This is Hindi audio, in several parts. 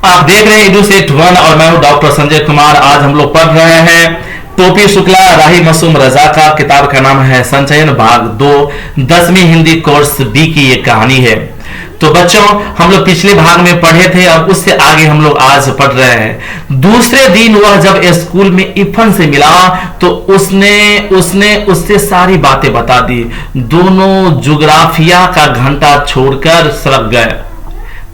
आप देख रहे हैं एडुसेट वन और मैं हूं डॉक्टर संजय कुमार। आज हम लोग पढ़ रहे हैं टोपी शुक्ला राही मासूम रजा का। किताब का नाम है संचयन भाग 2, 10वीं हिंदी कोर्स बी की ये कहानी है। तो बच्चों, हम लोग पिछले भाग में पढ़े थे और उससे आगे हम लोग आज पढ़ रहे हैं। दूसरे दिन वह जब स्कूल में इफन से मिला तो उसने उससे सारी बातें बता दी। दोनों जुग्राफिया का घंटा छोड़कर सड़क गए।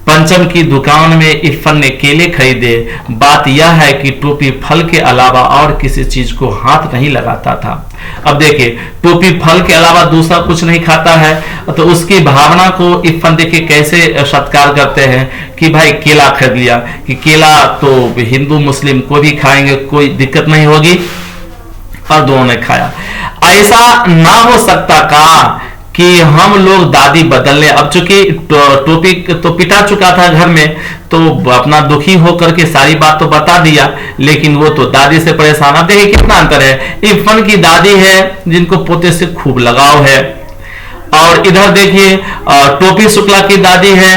पंचम की दुकान में इरफान ने केले खरीदे। बात यह है कि टोपी फल के अलावा और किसी चीज को हाथ नहीं लगाता था। अब देखिए, टोपी फल के अलावा दूसरा कुछ नहीं खाता है, तो उसकी भावना को इरफान देखिए कैसे सत्कार करते हैं कि भाई केला खरीद लिया, कि केला तो हिंदू मुस्लिम को भी खाएंगे, कोई दिक्कत नहीं होगी, और दोनों ने खाया। ऐसा ना हो सकता का कि हम लोग दादी बदल ले। अब चूंकि टोपी तो पिटा चुका था घर में, तो अपना दुखी होकर के सारी बात तो बता दिया, लेकिन वो तो दादी से परेशान। अब देखिए कितना अंतर है। इरफान की दादी है जिनको पोते से खूब लगाव है, और इधर देखिए टोपी शुक्ला की दादी है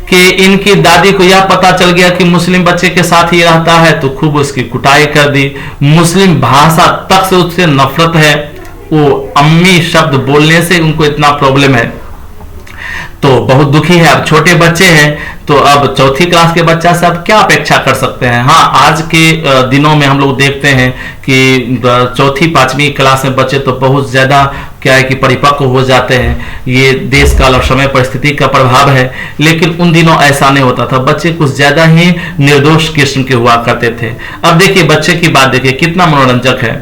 कि इनकी दादी को यह पता चल गया कि मुस्लिम बच्चे के साथ ही रहता है, तो खूब उसकी कुटाई कर दी। मुस्लिम भाषा तक से उससे नफरत है। वो अम्मी शब्द बोलने से उनको इतना प्रॉब्लम है, तो बहुत दुखी है। अब छोटे बच्चे हैं, तो अब चौथी क्लास के बच्चा से अब क्या अपेक्षा कर सकते हैं। हाँ, आज के दिनों में हम लोग देखते हैं कि चौथी पांचवी क्लास में बच्चे तो बहुत ज्यादा क्या है कि परिपक्व हो जाते हैं। ये देश काल और समय परिस्थिति का प्रभाव है, लेकिन उन दिनों ऐसा नहीं होता था। बच्चे कुछ ज्यादा ही निर्दोष किस्म के हुआ करते थे। अब देखिए बच्चे की बात देखिए कितना मनोरंजक है।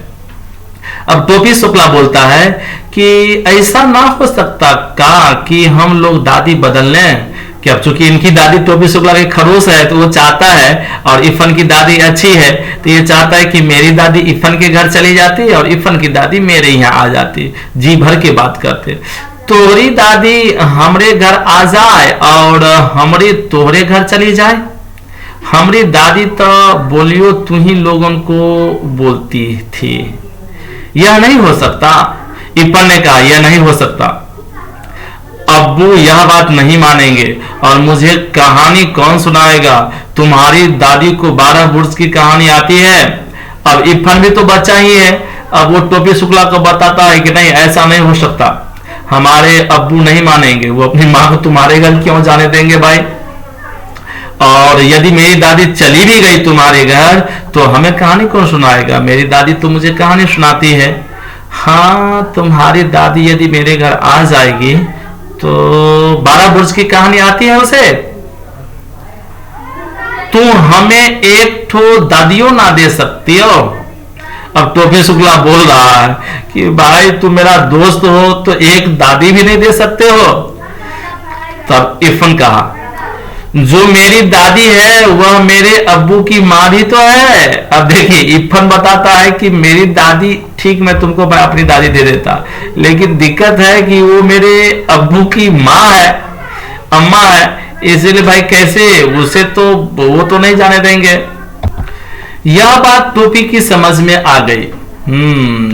अब टोपी शुक्ला बोलता है कि ऐसा ना हो सकता का कि हम लोग दादी बदल लें। कि अब चूंकि इनकी दादी टोपी शुक्ला के खरोस है, तो वो चाहता है, और इरफान की दादी अच्छी है, तो ये चाहता है कि मेरी दादी इरफान के घर चली जाती और इरफान की दादी मेरे यहाँ आ जाती। जी भर के बात करते, तोरी दादी हमरे घर आ जाए और हमारी तोहरे घर चली जाए। हमारी दादी तो बोलियो तू ही लोगों को बोलती थी। यह नहीं हो सकता। इरफान ने कहा यह नहीं हो सकता। अब्बू यह बात नहीं मानेंगे, और मुझे कहानी कौन सुनाएगा। तुम्हारी दादी को 12 बुर्ज की कहानी आती है। अब इरफान भी तो बच्चा ही है। अब वो टोपी शुक्ला को बताता है कि नहीं, ऐसा नहीं हो सकता, हमारे अब्बू नहीं मानेंगे, वो अपनी माँ को तुम्हारे घर क्यों जाने देंगे भाई। और यदि मेरी दादी चली भी गई तुम्हारे घर, तो हमें कहानी कौन सुनाएगा। मेरी दादी तो मुझे कहानी सुनाती है। हाँ, तुम्हारी दादी यदि मेरे घर आ जाएगी तो 12 बुर्ज की कहानी आती है उसे। तुम हमें एक ठो दादियों ना दे सकती हो। अब टोपी शुक्ला बोल रहा है कि भाई तुम मेरा दोस्त हो, तो एक दादी भी नहीं दे सकते हो। तब इरफान कहा, जो मेरी दादी है वह मेरे अब्बू की माँ भी तो है। अब देखिए इरफान बताता है कि मेरी दादी, ठीक मैं तुमको मैं अपनी दादी दे देता, लेकिन दिक्कत है कि वो मेरे अब्बू की माँ है, अम्मा है, इसलिए भाई कैसे, उसे तो वो तो नहीं जाने देंगे। यह बात टोपी की समझ में आ गई।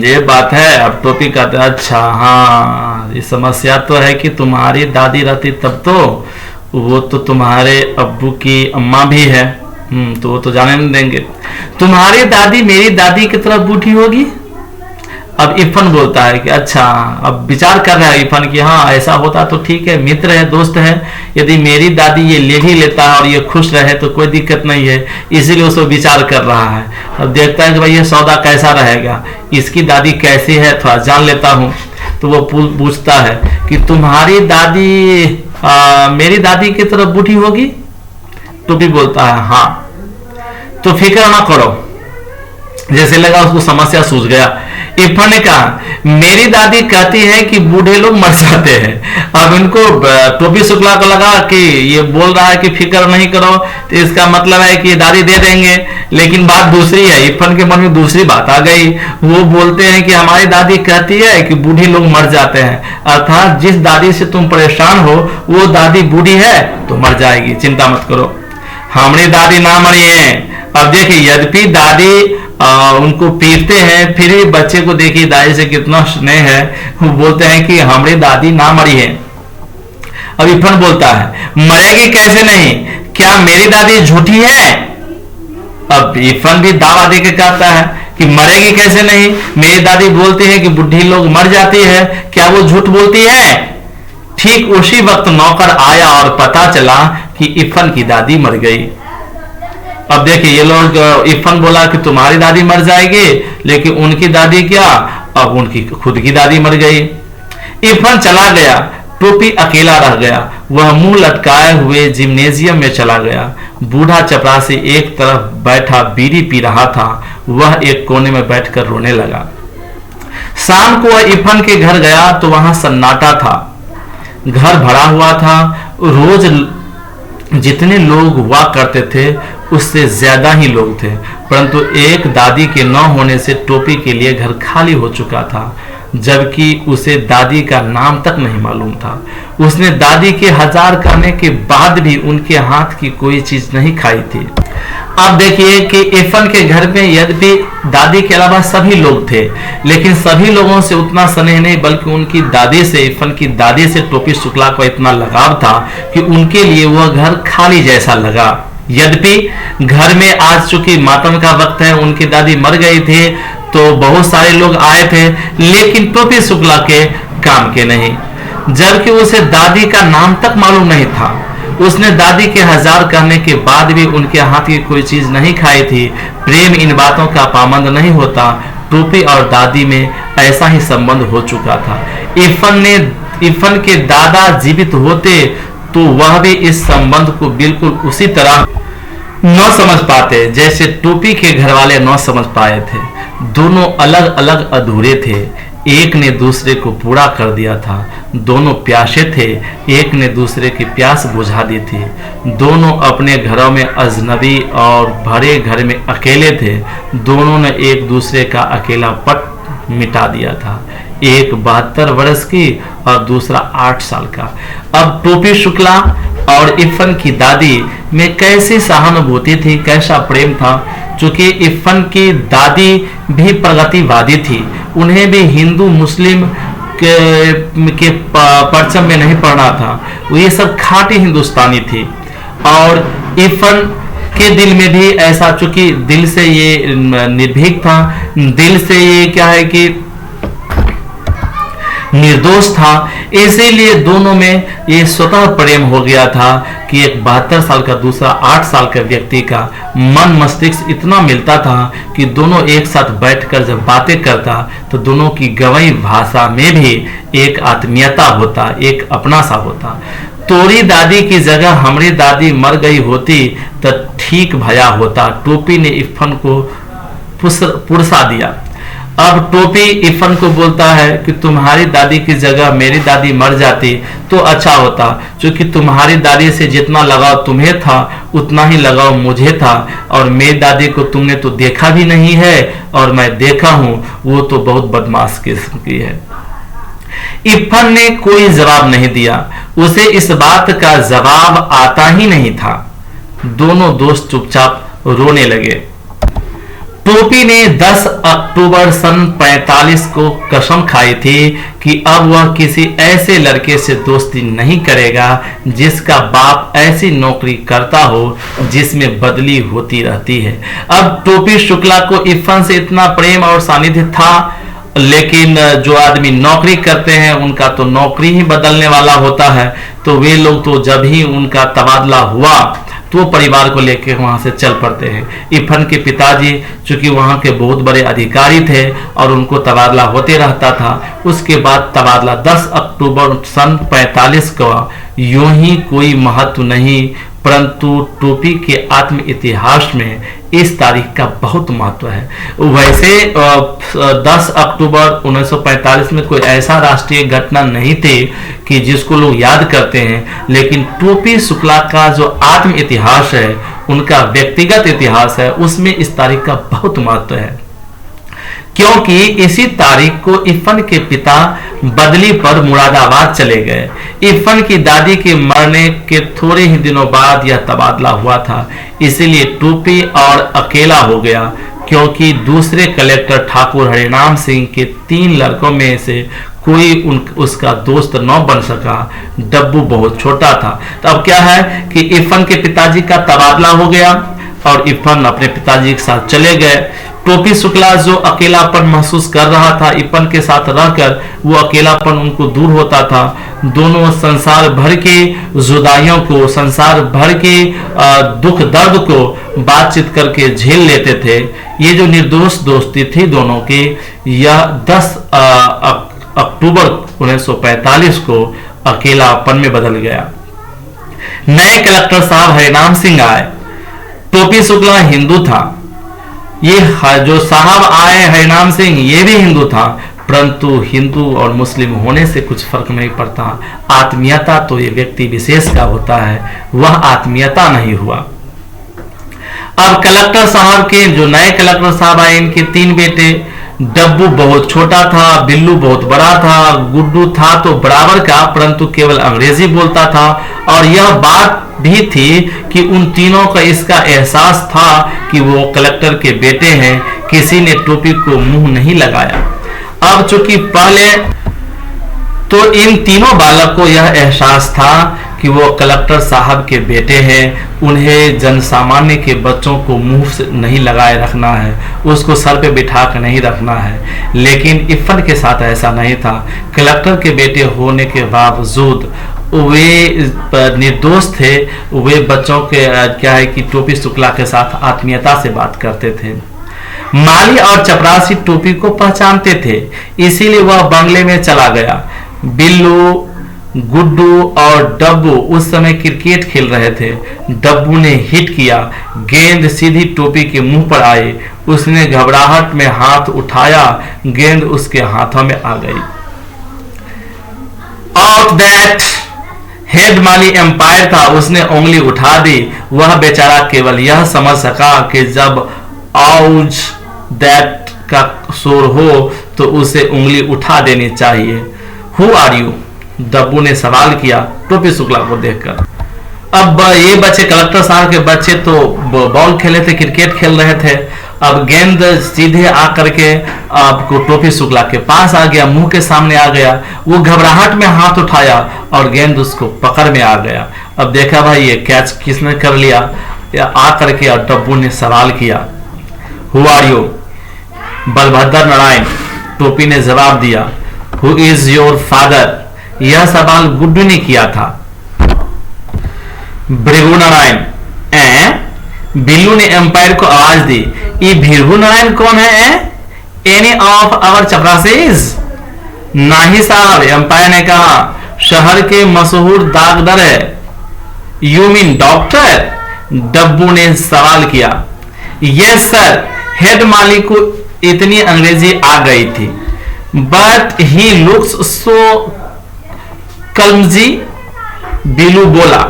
ये बात है। अब टोपी कहता है अच्छा हाँ, ये समस्या तो है कि तुम्हारी दादी रहती तब तो वो तो तुम्हारे अब्बू की अम्मा भी है, तो वो तो जाने नहीं देंगे। तुम्हारी दादी मेरी दादी की तरफ बूढ़ी होगी। अब इरफान बोलता है कि अच्छा, अब विचार कर रहा है इरफान कि हाँ ऐसा होता तो ठीक है, मित्र है, दोस्त है, यदि मेरी दादी ये ले भी लेता है और ये खुश रहे तो कोई दिक्कत नहीं है, इसीलिए उसको विचार कर रहा है। अब देखता है कि भाई ये सौदा कैसा रहेगा, इसकी दादी कैसी है, थोड़ा जान लेता हूँ। तो वो पूछता है कि तुम्हारी दादी मेरी दादी की तरफ बूढ़ी होगी। टोपी बोलता है हाँ। तो फिक्र ना करो, जैसे लगा उसको समस्या सूझ गया। इरफान ने कहा मेरी दादी कहती है कि बूढ़े लोग मर जाते हैं। अब इनको टोपी शुक्ला को लगा कि ये बोल रहा है कि फिक्र नहीं करो, तो इसका मतलब है कि दादी दे देंगे, लेकिन बात दूसरी है। इरफान के मन में दूसरी बात आ गई। वो बोलते हैं कि हमारी दादी कहती है कि बूढ़े लोग मर जाते हैं, अर्थात जिस दादी से तुम परेशान हो वो दादी बूढ़ी है तो मर जाएगी, चिंता मत करो, हमारी दादी ना मरी है। अब देखिए यद्यपि दादी उनको पीटते हैं, फिर भी बच्चे को देखिए दादी से कितना स्नेह है। वो बोलते हैं कि हमारी दादी ना मरी है। अब इरफान बोलता है मरेगी कैसे नहीं, क्या मेरी दादी झूठी है। अब इरफान भी दावा देके कहता है कि मरेगी कैसे नहीं, मेरी दादी बोलती है कि बुढ़ी लोग मर जाती है, क्या वो झूठ बोलती है? ठीक उसी वक्त नौकर आया और पता चला कि इरफान की दादी मर गई। अब देखिए ये लोग, इरफान बोला कि तुम्हारी दादी मर जाएगी, लेकिन उनकी दादी क्या, अब उनकी खुद की दादी मर गई। इरफान चला गया, टोपी अकेला रह गया। वह मुंह लटकाए हुए जिम्नेजियम में चला गया। बूढ़ा चपरासी एक तरफ बैठा बीड़ी पी रहा था, वह एक कोने में बैठकर रोने लगा। शाम को वह इरफान के घर गया तो वहां सन्नाटा था। घर भरा हुआ था। रोज जितने लोग हुआ करते थे उससे ज्यादा ही लोग थे, परंतु एक दादी के न होने से टोपी के लिए घर खाली हो चुका था, जबकि उसे दादी का नाम तक नहीं मालूम था। उसने दादी के 1000 कहने के बाद भी उनके हाथ की कोई चीज नहीं खाई थी। अब देखिए कि इरफान के घर में यद्यपि दादी के अलावा सभी लोग थे, लेकिन सभी लोगों से उतना स्नेह नहीं, बल्कि उनकी दादी से, इरफान की दादी से टोपी शुक्ला को इतना लगाव था कि उनके लिए वह घर खाली जैसा लगा। यद्यपि घर में आज चूंकि मातम का वक्त है, उनकी दादी मर गई थी, तो बहुत सारे लोग आए थे, लेकिन टोपी शुक्ला के काम के नहीं, जबकि उसे दादी का नाम तक मालूम नहीं था। उसने दादी के 1000 कहने के बाद भी उनके हाथ की कोई चीज नहीं खाई थी। प्रेम इन बातों का पाबंद नहीं होता। टोपी और दादी में ऐसा ही संबंध हो चुका था। इरफान के दादा जीवित होते तो वह भी इस संबंध को बिल्कुल उसी तरह न समझ पाते जैसे टोपी के घर वाले न समझ पाए थे। दोनों अलग अलग अधूरे थे, एक ने दूसरे को पूरा कर दिया था। दोनों प्यासे थे, एक ने दूसरे की प्यास बुझा दी थी। दोनों अपने घरों में अजनबी और भरे घर में अकेले थे। दोनों ने एक दूसरे का अकेलापन मिटा दिया था। एक 72 वर्ष की और दूसरा 8 साल का। अब टोपी शुक्ला और इरफान की दादी में कैसी सहानुभूति थी, कैसा प्रेम था। चूंकि इरफान की दादी भी प्रगतिवादी थी, उन्हें भी हिंदू मुस्लिम के परचम में नहीं पड़ना था। वो ये सब खाटी हिंदुस्तानी थी। और इरफान के दिल में भी ऐसा, चूंकि दिल से ये निर्भीक था, दिल से ये क्या है कि निर्दोष था, इसीलिए दोनों में ये स्वतः प्रेम हो गया था कि एक 72 साल का दूसरा 8 साल का व्यक्ति का मन मस्तिष्क इतना मिलता था कि दोनों एक साथ बैठकर जब बातें करता तो दोनों की गवई भाषा में भी एक आत्मीयता होता, एक अपना सा होता। तोरी दादी की जगह हमारी दादी मर गई होती तो ठीक भया होता। टोपी ने इरफान को पुरसा दिया। अब टोपी इरफान को बोलता है कि तुम्हारी दादी की जगह मेरी दादी मर जाती तो अच्छा होता, क्योंकि तुम्हारी दादी से जितना लगाव तुम्हें था उतना ही लगाव मुझे था, और मेरी दादी को तुमने तो देखा भी नहीं है और मैं देखा हूं, वो तो बहुत बदमाश किस्म की है। इरफान ने कोई जवाब नहीं दिया, उसे इस बात का जवाब आता ही नहीं था। दोनों दोस्त चुपचाप रोने लगे। टोपी ने 10 अक्टूबर सन 45 को कसम खाई थी कि अब वह किसी ऐसे लड़के से दोस्ती नहीं करेगा जिसका बाप ऐसी नौकरी करता हो जिसमें बदली होती रहती है। अब टोपी शुक्ला को इरफान से इतना प्रेम और सानिध्य था, लेकिन जो आदमी नौकरी करते हैं उनका तो नौकरी ही बदलने वाला होता है। तो वे लोग तो जब ही उनका तबादला हुआ तो परिवार को लेकर वहां से चल पड़ते हैं। इरफान के पिताजी चूंकि वहां के बहुत बड़े अधिकारी थे और उनको तबादला होते रहता था। उसके बाद तबादला 10 अक्टूबर सन 45 का यूं ही कोई महत्व नहीं, परंतु टोपी के आत्म इतिहास में इस तारीख का बहुत महत्व है। वैसे 10 अक्टूबर 1945 में कोई ऐसा राष्ट्रीय घटना नहीं थी कि जिसको लोग याद करते हैं, लेकिन टोपी शुक्ला का जो आत्म इतिहास है, उनका व्यक्तिगत इतिहास है, उसमें इस तारीख का बहुत महत्व है। क्योंकि इसी तारीख को इरफान के पिता बदली पर मुरादाबाद चले गए। इरफान की दादी के मरने के थोड़े ही दिनों बाद यह तबादला हुआ था, इसीलिए टोपी और अकेला हो गया, क्योंकि दूसरे कलेक्टर ठाकुर हरिनाम सिंह के 3 लड़कों में से कोई उसका दोस्त न बन सका। डब्बू बहुत छोटा था। तो अब क्या है कि इरफान के पिताजी का तबादला हो गया और इरफान अपने पिताजी के साथ चले गए। टोपी शुक्ला जो अकेलापन महसूस कर रहा था, इरफान के साथ रहकर वो अकेलापन उनको दूर होता था। दोनों संसार भर के जुदाइयों को, संसार भर के दुख दर्द को बातचीत करके झेल लेते थे। ये जो निर्दोष दोस्ती थी दोनों की, यह 10 अक्टूबर 1945 को अकेलापन में बदल गया। नए कलेक्टर साहब हरिनाम सिंह आए। टोपी शुक्ला हिंदू था, ये जो साहब आए हरिनाम सिंह ये भी हिंदू था, परंतु हिंदू और मुस्लिम होने से कुछ फर्क नहीं पड़ता। आत्मीयता तो ये व्यक्ति विशेष का होता है, वह आत्मीयता नहीं हुआ। अब कलेक्टर साहब के जो नए कलेक्टर साहब आए, इनके 3 बेटे। डब्बू बहुत छोटा था, बिल्लू बहुत बड़ा था, गुड्डू था तो बराबर का, परंतु केवल अंग्रेजी बोलता था। और यह बात भी थी कि उन तीनों का इसका एहसास था कि वो कलेक्टर के बेटे हैं। किसी ने टोपी को मुंह नहीं लगाया। अब चूंकि पहले तो इन तीनों बालक को यह एहसास था कि वो कलेक्टर साहब के बेटे हैं, उन्हें जनसामान्य के बच्चों को मुंह से नहीं लगाए रखना है, उसको सर पे बिठा कर नहीं रखना है। लेकिन इरफान के साथ ऐसा नहीं था। कलेक्टर के बेटे होने के बावजूद वे निर्दोष थे। वे बच्चों के क्या है कि टोपी शुक्ला के साथ आत्मीयता से बात करते थे। माली और चपरासी टोपी को पहचानते थे, इसीलिए वह बंगले में चला गया। बिल्लू, गुड्डू और डब्बू उस समय क्रिकेट खेल रहे थे। डब्बू ने हिट किया, गेंद सीधी टोपी के मुंह पर आई। उसने घबराहट में हाथ उठाया, गेंद उसके हाथों में आ गई। आउट दैट हेड माली एम्पायर था, उसने उंगली उठा दी। वह बेचारा केवल यह समझ सका कि जब आउज दैट का शोर हो तो उसे उंगली उठा देनी चाहिए। Who are you? डब्बू ने सवाल किया टोपी शुक्ला को देखकर। अब ये बच्चे, कलेक्टर साहब के बच्चे तो बॉल खेले थे, क्रिकेट खेल रहे थे। अब गेंद सीधे आकर के आपको टोपी शुक्ला के पास आ गया, मुंह के सामने आ गया। वो घबराहट में हाथ उठाया और गेंद उसको पकड़ में आ गया। अब देखा भाई ये कैच किसने कर लिया, आकर के और डब्बू ने सवाल किया who are you? Balbhadra Narayan. टोपी ने जवाब दिया हु इज योर फादर? यह सवाल गुड्डू ने किया था। भृगु नारायण। बिल्लू ने एम्पायर को आवाज दी, ये भृगु नारायण कौन है? Any of our chaprasis? नहीं साहब, एम्पायर ने कहा, शहर के मशहूर दागदार है। You mean doctor? डब्बू ने सवाल किया। यस सर, हेड माली को इतनी अंग्रेजी आ गई थी, बट ही लुक्स सो कलमजी। बिल्लू बोला।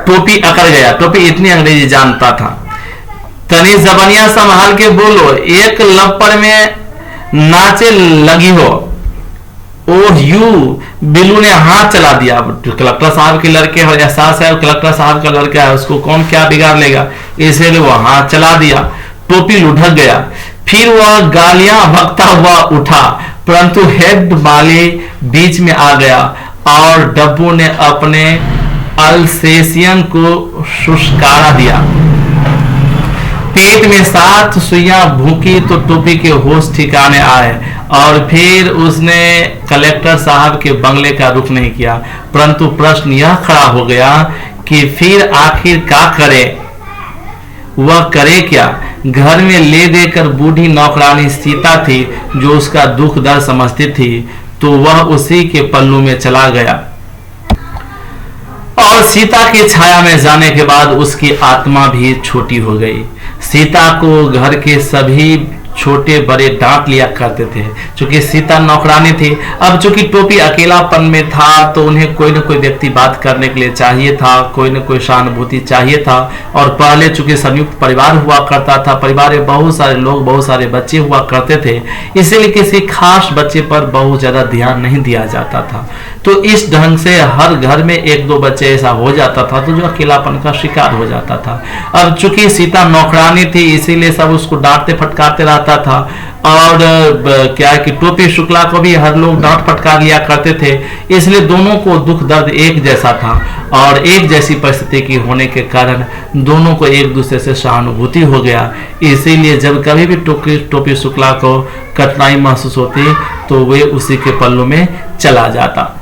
टोपी अकड़ गया, टोपी इतनी अंग्रेजी जानता था। तनी जबानिया संभाल के बोलो, एक लपड़ में नाचे लगी हो। Oh you! बिल्लू ने हाथ चला दिया। कलेक्टर साहब के लड़के हो, एहसास है कलेक्टर साहब का लड़का है, उसको कौन क्या बिगाड़ लेगा, इसलिए वो हाथ चला दिया। टोपी लुढ़क गया। फिर वह गालियां बकता हुआ उठा, परंतु हेड माली बीच में आ गया और डब्बू ने अपने अल्सेशियन को शुष्कारा दिया। पेट में 7 सुइयां भूखी तो टोपी के होश ठिकाने आए और फिर उसने कलेक्टर साहब के बंगले का रुख नहीं किया। परंतु प्रश्न यह खड़ा हो गया कि फिर आखिर क्या करे? वह करे क्या? घर में ले देकर बूढ़ी नौकरानी सीता थी जो उसका दुख दर्द समझती थी, तो वह उसी के पल्लू में चला गया। और सीता की छाया में जाने के बाद उसकी आत्मा भी छोटी हो गई। सीता को घर के सभी छोटे बड़े डांट लिया करते थे, क्योंकि सीता नौकरानी थी। अब चूंकि टोपी अकेलापन में था तो उन्हें कोई न कोई व्यक्ति बात करने के लिए चाहिए था, कोई न कोई सहानुभूति चाहिए था। और पहले चूंकि संयुक्त परिवार हुआ करता था, परिवार में बहुत सारे लोग, बहुत सारे बच्चे हुआ करते थे, इसीलिए किसी खास बच्चे पर बहुत ज्यादा ध्यान नहीं दिया जाता था। तो इस ढंग से हर घर में एक दो बच्चे ऐसा हो जाता था तो जो अकेलापन का शिकार हो जाता था। अब चूंकि सीता नौकरानी थी इसीलिए सब उसको डांटते फटकारते रहता था, और क्या है कि टोपी शुक्ला को भी हर लोग डांट फटकार लिया करते थे, इसलिए दोनों को दुख दर्द एक जैसा था और एक जैसी परिस्थिति की होने के कारण दोनों को एक दूसरे से सहानुभूति हो गया। इसीलिए जब कभी भी टोपी शुक्ला को कठिनाई महसूस होती तो वे उसी के पल्लू में चला जाता।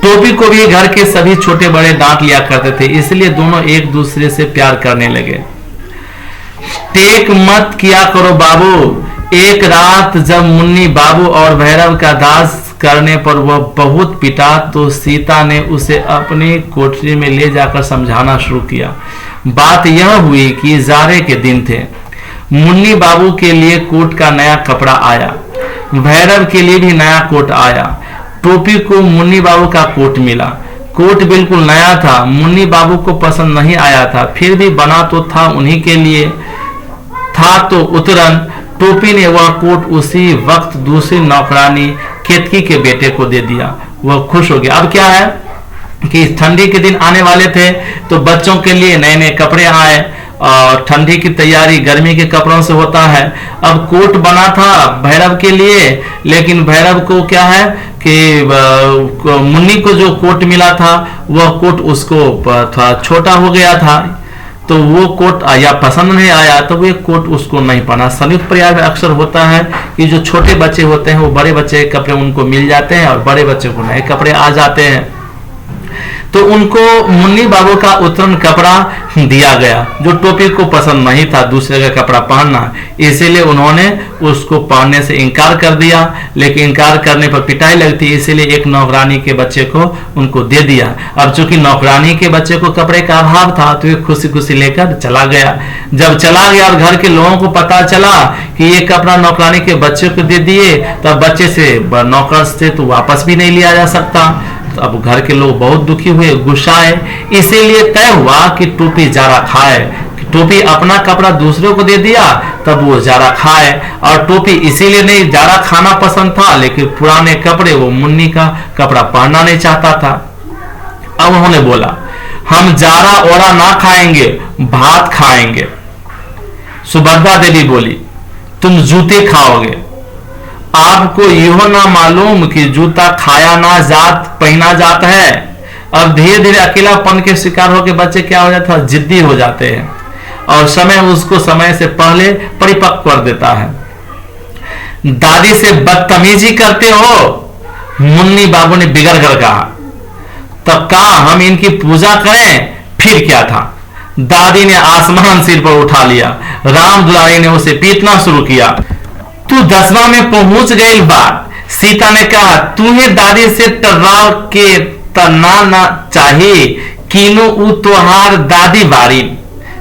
टोपी को भी घर के सभी छोटे बड़े डांट लिया करते थे, इसलिए दोनों एक दूसरे से प्यार करने लगे। टेक मत किया करो बाबू। एक रात जब मुन्नी बाबू और भैरव का दास करने पर वह बहुत पिटा तो सीता ने उसे अपनी कोठरी में ले जाकर समझाना शुरू किया। बात यह हुई कि जाड़े के दिन थे। मुन्नी बाबू के लिए कोट का नया कपड़ा आया, भैरव के लिए भी नया कोट आया। टोपी को मुन्नी बाबू का कोट मिला। कोट बिल्कुल नया था, मुन्नी बाबू को पसंद नहीं आया था, फिर भी बना तो था उन्हीं के लिए था, तो उतरन टोपी ने वह कोट उसी वक्त दूसरी नौकरानी केतकी के बेटे को दे दिया। वह खुश हो गया। अब क्या है कि ठंडी के दिन आने वाले थे तो बच्चों के लिए नए नए कपड़े आए और ठंडी की तैयारी गर्मी के कपड़ों से होता है। अब कोट बना था भैरव के लिए, लेकिन भैरव को क्या है कि मुन्नी को जो कोट मिला था वह कोट उसको थोड़ा छोटा हो गया था, तो वो कोट या पसंद नहीं आया तो वो कोट उसको नहीं पहना। संयुक्त परिवार में अक्सर होता है कि जो छोटे बच्चे होते हैं वो बड़े बच्चे के कपड़े उनको मिल जाते हैं और बड़े बच्चे को नए कपड़े आ जाते हैं, तो उनको मुन्नी बाबू का उत्तरन कपड़ा दिया गया जो टोपी को पसंद नहीं था दूसरे का कपड़ा पहनना, इसीलिए उन्होंने उसको पहनने से इनकार कर दिया। लेकिन इनकार करने पर पिटाई लगती, इसीलिए एक नौकरानी के बच्चे को उनको दे दिया। अब चूंकि नौकरानी के बच्चे को कपड़े का अभाव था तो ये खुशी खुशी लेकर चला गया। जब चला गया और घर के लोगों को पता चला कि ये कपड़ा नौकरानी के बच्चे को दे दिए, तब बच्चे से नौकर से तो वापस भी नहीं लिया जा सकता। तो अब घर के लोग बहुत दुखी हुए, गुस्साए, इसीलिए तय हुआ कि टोपी जारा खाए। टोपी अपना कपड़ा दूसरे को दे दिया तब वो जारा खाए, और टोपी इसीलिए नहीं जारा खाना पसंद था, लेकिन पुराने कपड़े वो मुन्नी का कपड़ा पहनना नहीं चाहता था। अब उन्होंने बोला हम जारा ओरा ना खाएंगे, भात खाएंगे। सुभद्रा देवी बोली तुम जूते खाओगे, आपको यह ना मालूम कि जूता खाया ना जात पहना जाता है। अब धीरे धीरे अकेलापन के शिकार होकर बच्चे क्या हो जाता है, जिद्दी हो जाते हैं और समय उसको समय से पहले परिपक्व कर देता है। दादी से बदतमीजी करते हो, मुन्नी बाबू ने बिगड़ कर कहा। तब कहा हम इनकी पूजा करें, फिर क्या था। दादी ने आसमान सिर पर उठा लिया। राम दुलारी ने उसे पीटना शुरू किया। तू 10वां में पहुंच गई बात। सीता ने कहा तुम्हें दादी से टर्राव के तना ना चाहिए, कीनो उ तोहार दादी बारी।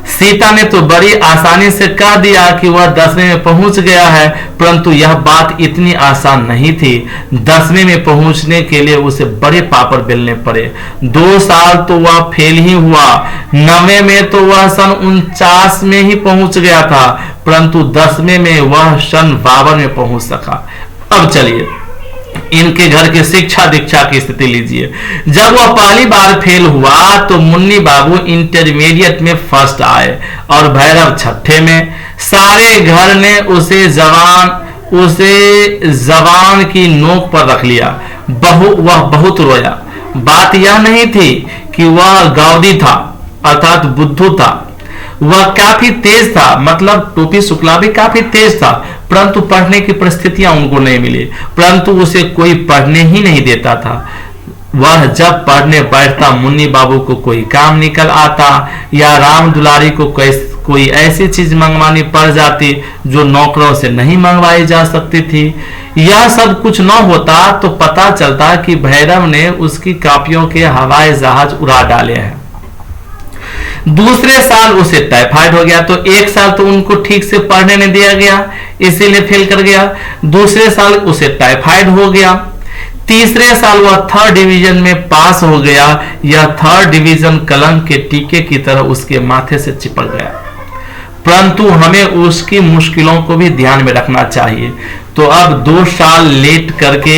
सीता ने तो बड़ी आसानी से कह दिया कि वह 10वें में पहुंच गया है, परंतु यह बात इतनी आसान नहीं थी। 10वें में पहुंचने के लिए उसे बड़े पापड़ बेलने पड़े। 2 साल तो वह फेल ही हुआ। 9वें में तो वह सन 49 में ही पहुंच गया था, परंतु 10वें में वह सन 52 में पहुंच सका। अब चलिए इनके घर की शिक्षा दीक्षा की स्थिति लीजिए। जब वह पहली बार फेल हुआ तो मुन्नी बाबू इंटरमीडिएट में फर्स्ट आए और भैरव 6ठे में। सारे घर ने उसे जबान की नोक पर रख लिया। वह बहुत रोया। बात यह नहीं थी कि वह गाउदी था अर्थात बुद्धू था, वह काफी तेज था, मतलब टोपी शुक्ला भी काफी तेज था, परंतु पढ़ने की परिस्थितियां उनको नहीं मिली, परंतु उसे कोई पढ़ने ही नहीं देता था। वह जब पढ़ने बैठता मुन्नी बाबू को कोई काम निकल आता या राम दुलारी को कोई ऐसी चीज मंगवानी पड़ जाती जो नौकरों से नहीं मंगवाई जा सकती थी। यह सब कुछ न होता तो पता चलता कि भैरव ने उसकी कापियों के हवाई जहाज उड़ा डाले हैं। दूसरे साल उसे टाइफाइड हो गया, तो 1 साल तो उनको ठीक से पढ़ने नहीं दिया गया, इसीलिए फेल कर गया। दूसरे साल उसे टाइफाइड हो गया। तीसरे साल वह 3rd डिवीजन में पास हो गया। यह 3rd डिवीजन कलंक के टीके की तरह उसके माथे से चिपक गया। परंतु हमें उसकी मुश्किलों को भी ध्यान में रखना चाहिए। तो अब 2 साल लेट करके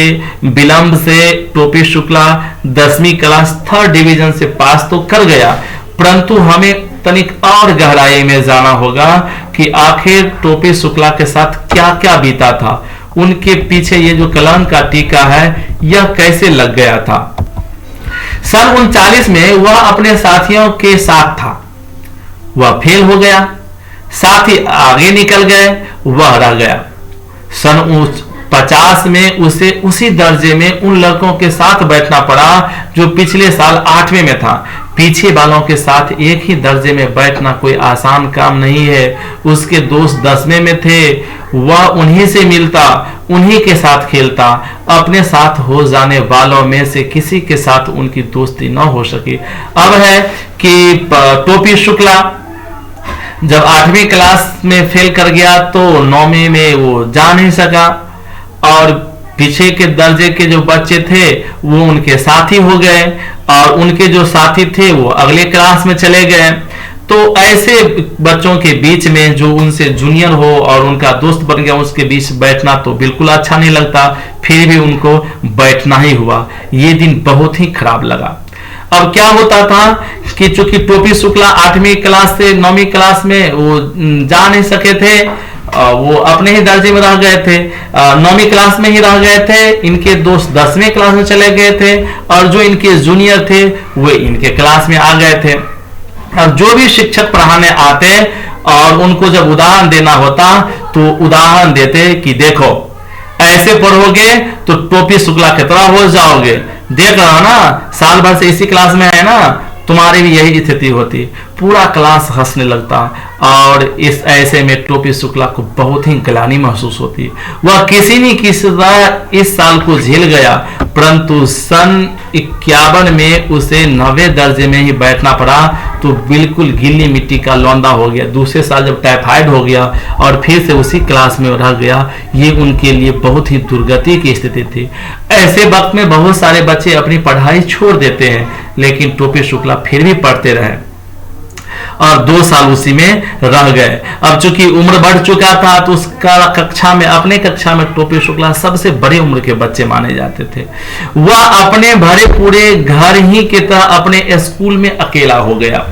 विलंब से टोपी शुक्ला 10वीं क्लास 3rd डिवीजन से पास तो कर गया, परंतु हमें तनिक और गहराई में जाना होगा कि आखिर टोपी शुक्ला के साथ क्या क्या बीता था, उनके पीछे ये जो कलंक का टीका है यह कैसे लग गया था। सन 39 में वह अपने साथियों के साथ था, वह फेल हो गया, साथी आगे निकल गए, वह रह गया। सन 50 में उसे उसी दर्जे में उन लड़कों के साथ बैठना पड़ा जो पिछले साल 8वें में था। पीछे वालों के साथ एक ही दर्जे में बैठना कोई आसान काम नहीं है। उसके दोस्त 10वें में थे, वह उन्हीं से मिलता, उन्हीं के साथ खेलता। अपने साथ हो जाने वालों में से किसी के साथ उनकी दोस्ती न हो सकी। अब है कि टोपी शुक्ला जब 8वीं क्लास में फेल कर गया तो 9वीं में वो जा नहीं सका, और पीछे के दर्जे के जो बच्चे थे वो उनके साथी हो गए, और उनके जो साथी थे वो अगले क्लास में चले गए। तो ऐसे बच्चों के बीच में जो उनसे जूनियर हो और उनका दोस्त बन गया, उसके बीच बैठना तो बिल्कुल अच्छा नहीं लगता, फिर भी उनको बैठना ही हुआ। ये दिन बहुत ही खराब लगा। अब क्या होता था कि चूंकि टोपी शुक्ला 8वीं क्लास से 9वीं क्लास में वो जा नहीं सके थे, वो अपने ही दर्जे में रह गए थे, 9वीं क्लास में ही रह गए थे। इनके दोस्त 10वीं क्लास में चले गए थे, और जो इनके जूनियर थे वे इनके क्लास में आ गए थे। और जो भी शिक्षक पढ़ाने आते और उनको जब उदाहरण देना होता तो उदाहरण देते कि देखो ऐसे पढ़ोगे तो टोपी शुक्ला की तरह हो जाओगे, देख रहा ना, साल भर से इसी क्लास में है ना, तुम्हारी भी यही स्थिति होती। पूरा क्लास हंसने लगता, और इस ऐसे में टोपी शुक्ला को बहुत ही ग्लानि महसूस होती। वह किसी न किसी तरह इस साल को झेल गया, परंतु सन 51 में उसे 9वें दर्जे में ही बैठना पड़ा, तो बिल्कुल गीली मिट्टी का लौंदा हो गया। दूसरे साल जब टाइफाइड हो गया और फिर से उसी क्लास में रह गया, ये उनके लिए बहुत ही दुर्गति की स्थिति थी। ऐसे वक्त में बहुत सारे बच्चे अपनी पढ़ाई छोड़ देते हैं, लेकिन टोपी शुक्ला फिर भी पढ़ते रहे और 2 साल उसी में रह गए। अब चूंकि उम्र बढ़ चुका था तो उसका कक्षा में, अपने कक्षा में टोपी शुक्ला सबसे बड़े उम्र के बच्चे माने जाते थे। वह अपने भरे पूरे घर ही की तरह अपने स्कूल में अकेला हो गया।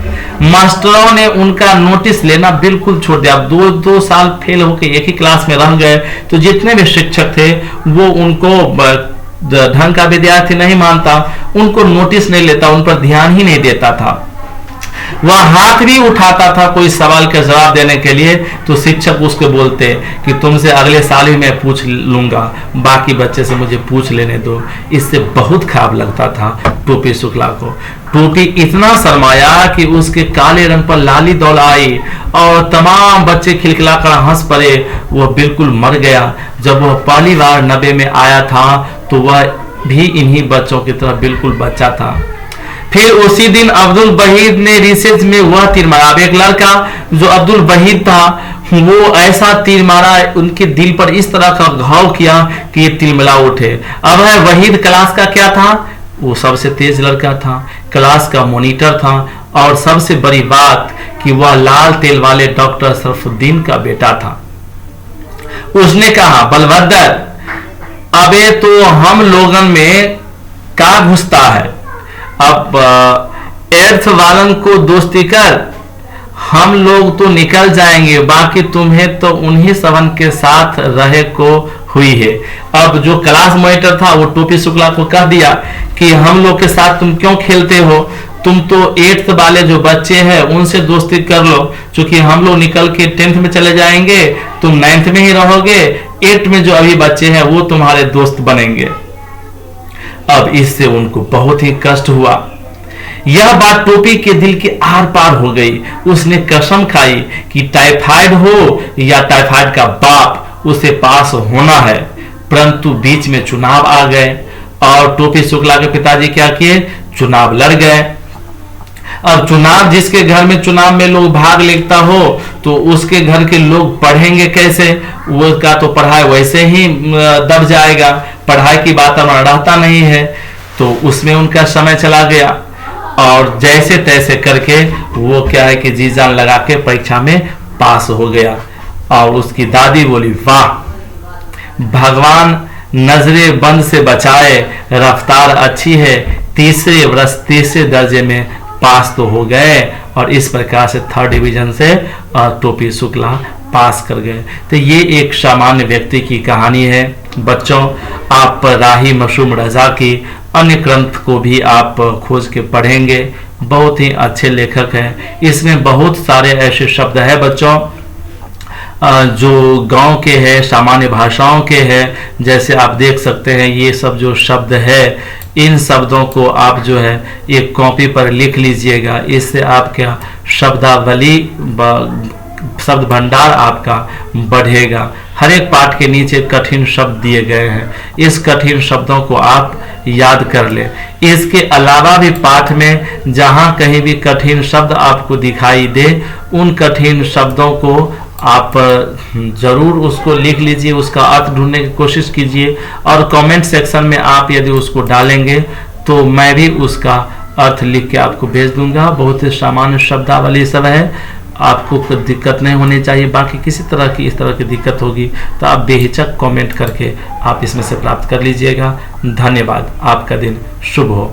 मास्टरों ने उनका नोटिस लेना बिल्कुल छोड़ दिया। अब 2 साल फेल होकर एक ही क्लास में रह गए, तो जितने भी शिक्षक थे वो उनको ढंग का विद्यार्थी नहीं मानता, उनको नोटिस नहीं लेता, उन पर ध्यान ही नहीं देता था। वह हाथ भी उठाता था कोई सवाल का जवाब देने के लिए, तो शिक्षक उसको बोलते कि तुमसे अगले साल ही मैं पूछ लूंगा, बाकी बच्चे से मुझे पूछ लेने दो। इससे बहुत खराब लगता था टोपी शुक्ला को। टोपी इतना शर्माया कि उसके काले रंग पर लाली दौड़ आई और तमाम बच्चे खिलखिलाकर हंस पड़े। वह बिल्कुल मर गया। जब वह पहली बार 90 में आया था तो वह भी इन्हीं बच्चों की तरह बिल्कुल बच्चा था। फिर उसी दिन अब्दुल वहीद ने रिसर्च में वह तीर मारा। अब एक लड़का जो अब्दुल वहीद था वो ऐसा तीर मारा, उनके दिल पर इस तरह का घाव किया कि ये तिलमिला उठे। अब है वहीद क्लास का क्या था, वो सबसे तेज लड़का था, क्लास का मॉनिटर था, और सबसे बड़ी बात कि वह लाल तेल वाले डॉक्टर शरफुद्दीन का बेटा था। उसने कहा, बलभद्र अबे तो हम लोगन में का घुसता है, अब एर्थ वालन को दोस्ती कर, हम लोग तो निकल जाएंगे, बाकी तुम्हें तो उन्हीं सबन के साथ रहे को हुई है। अब जो क्लास मॉनिटर था वो टोपी शुक्ला को कह दिया कि हम लोग के साथ तुम क्यों खेलते हो, तुम तो 8th वाले जो बच्चे हैं उनसे दोस्ती कर लो, क्योंकि हम लोग निकल के 10th में चले जाएंगे, तुम 9th में ही रहोगे, 8th में जो अभी बच्चे हैं वो तुम्हारे दोस्त बनेंगे। अब इससे उनको बहुत ही कष्ट हुआ। यह बात टोपी के दिल के आर पार हो गई। उसने कसम खाई कि टाइफाइड हो या टाइफाइड का बाप, उसे पास होना है। परंतु बीच में चुनाव आ गए और टोपी शुक्ला के पिताजी क्या किए, चुनाव लड़ गए। अब चुनाव, जिसके घर में चुनाव में लोग भाग लेता हो तो उसके घर के लोग पढ़ेंगे कैसे, वो का तो पढ़ाई वैसे ही दब जाएगा, पढ़ाई की बात रहता नहीं है। तो उसमें उनका समय चला गया और जैसे तैसे करके वो क्या है कि जी जान लगा के परीक्षा में पास हो गया। और उसकी दादी बोली, वाह भगवान नजरे बंद से बचाए, रफ्तार अच्छी है, तीसरे वर्ष तीसरे दर्जे में पास तो हो गए। और इस प्रकार से 3rd डिवीजन से टोपी शुक्ला पास कर गए। तो ये एक सामान्य व्यक्ति की कहानी है। बच्चों, आप राही मासूम रजा की अन्य ग्रंथ को भी आप खोज के पढ़ेंगे, बहुत ही अच्छे लेखक हैं। इसमें बहुत सारे ऐसे शब्द हैं बच्चों जो गांव के हैं, सामान्य भाषाओं के हैं। जैसे आप देख सकते हैं ये सब जो शब्द है, इन शब्दों को आप जो है एक कॉपी पर लिख लीजिएगा। इससे आपका शब्दावली शब्द भंडार आपका बढ़ेगा। हर एक पाठ के नीचे कठिन शब्द दिए गए हैं, इस कठिन शब्दों को आप याद कर ले। इसके अलावा भी पाठ में जहां कहीं भी कठिन शब्द आपको दिखाई दे, उन कठिन शब्दों को आप जरूर उसको लिख लीजिए, उसका अर्थ ढूंढने की कोशिश कीजिए। और कमेंट सेक्शन में आप यदि उसको डालेंगे तो मैं भी उसका अर्थ लिख के आपको भेज दूंगा। बहुत ही सामान्य शब्दावली सब है, आपको कोई दिक्कत नहीं होनी चाहिए। बाकी किसी तरह की इस तरह की दिक्कत होगी तो आप बेहिचक कमेंट करके आप इसमें से प्राप्त कर लीजिएगा। धन्यवाद, आपका दिन शुभ हो।